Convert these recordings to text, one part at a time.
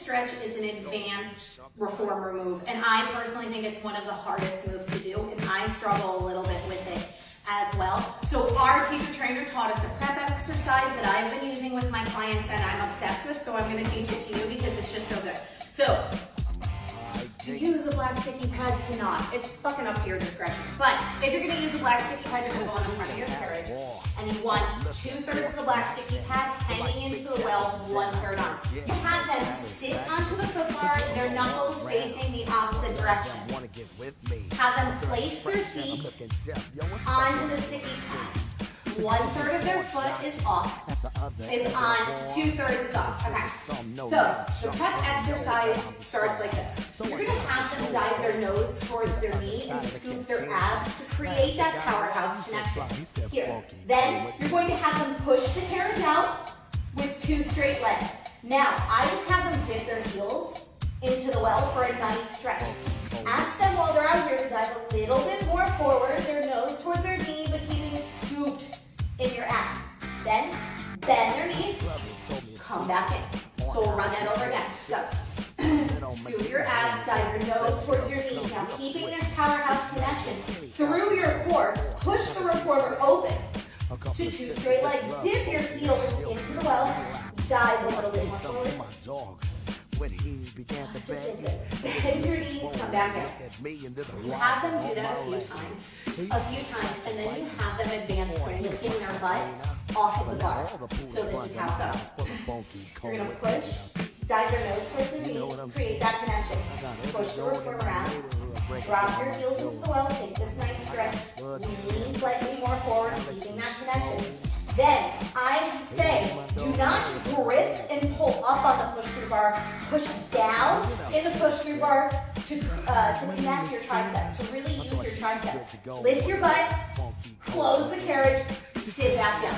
stretch is an advanced reformer move, and I personally think it's one of the hardest moves to do, and I struggle a little bit with it as well. So our teacher trainer taught us a prep exercise that I've been using with my clients and I'm obsessed with, so I'm going to teach it to you because it's just so good. So, to use a black sticky pad to not, it's fucking up to your discretion. But if you're going to use a black sticky pad, you're going to go on the front of your carriage, and you want 2/3 of the black sticky pad hanging into the well, 1/3 on. You have them sit onto the foot bar, their knuckles facing the opposite direction. Have them place their feet onto the sticky pad. 1/3 of their foot is off, is on, 2/3 is off. Okay, so the prep exercise starts like this. You're going to have them dive their nose towards their knee and scoop their abs to create that powerhouse connection. Here. Then you're going to have them push the carriage out with 2 straight legs. Now, I just have them dip their heels into the well for a nice stretch. Ask them while they're out here to dive a little bit more forward, their nose towards their knee, but keeping it scooped in your abs. Then bend their knees, come back in. So we'll run that over again. So scoop your abs, dive your nose towards your knees. Now keeping this powerhouse connection through your core, push the reformer open to 2 straight legs. Dip your heels into the well, dive a little bit more forward. Bend your knees, come back in. You have them do that a few times, and then you have them advance to lifting their butt off of the bar. So this is how it goes. You're going to push, dive your nose towards your knees, create that connection. Push the reformer out, drop your heels into the well, take this nice stretch, lean slightly more forward, keeping that connection. Then I say, do not grip and pull up on the push-through bar. Push down in the push-through bar to connect your triceps, to really use your triceps. Lift your butt, close the carriage, sit back down.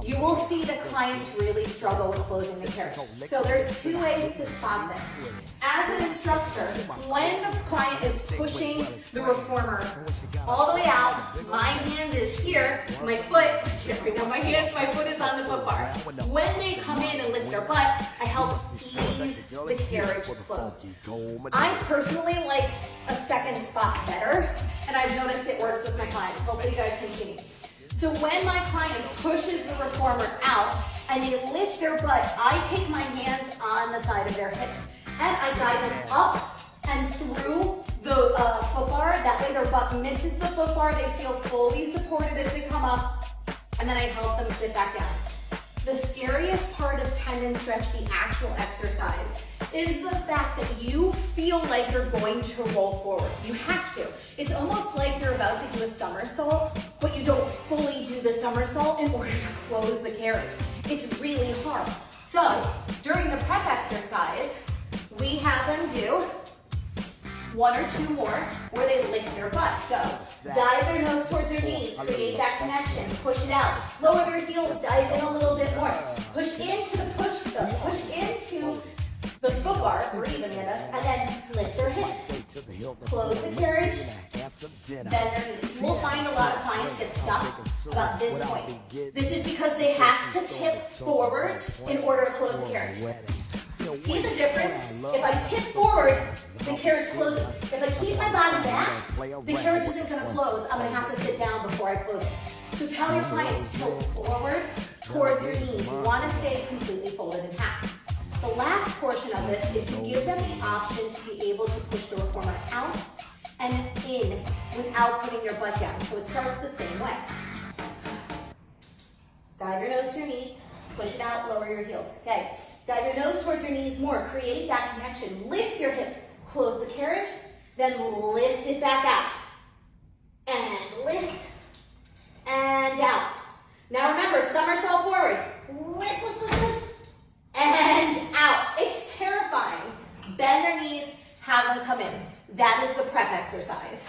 You will see the clients really struggle with closing the carriage. So there's 2 ways to spot this. As an instructor, when the client is pushing the reformer all the way out, my hand is here, my foot, my foot is on the foot bar. When they come in and lift their butt, I help ease the carriage close. I personally like a second spot better, and I've noticed it works with my clients. Hopefully you guys can see me. So when my client pushes the reformer out and they lift their butt, I take my hands on the side of their hips and I guide them up and through the foot bar. That way their butt misses the foot bar. They feel fully supported as they come up, and then I help them sit back down. The scariest part of tendon stretch, the actual exercise, is the fact that you feel like you're going to roll forward. You have to. It's almost like you're about to do a somersault, but you don't fully do the somersault in order to close the carriage. It's really hard. So during the prep exercise, we have them do 1 or 2 more where they lift their butt. So dive their nose towards their knees, create that connection, push it out, lower their heels, dive in a little bit more, push into the foot bar, breathe Amanda, and then lift their hips. Close the carriage, bend their knees. We'll find a lot of clients get stuck about this point. This is because they have to tip forward in order to close the carriage. See the difference? If I tip forward, the carriage closes. If I keep my body back, the carriage isn't going to close. I'm going to have to sit down before I close it. So tell your clients, tilt forward towards your knees. You want to stay completely folded in half. The last portion of this is you give them the option to be able to push the reformer out and in without putting your butt down. So it starts the same way. Dive your nose to your knees, push it out, lower your heels. Okay. Dive your nose towards your knees more. Create that connection. Lift your hips, close the carriage, then lift it back out. And lift, and out. Now remember, somersault forward. Lift, and out. It's terrifying. Bend their knees, have them come in. That is the prep exercise.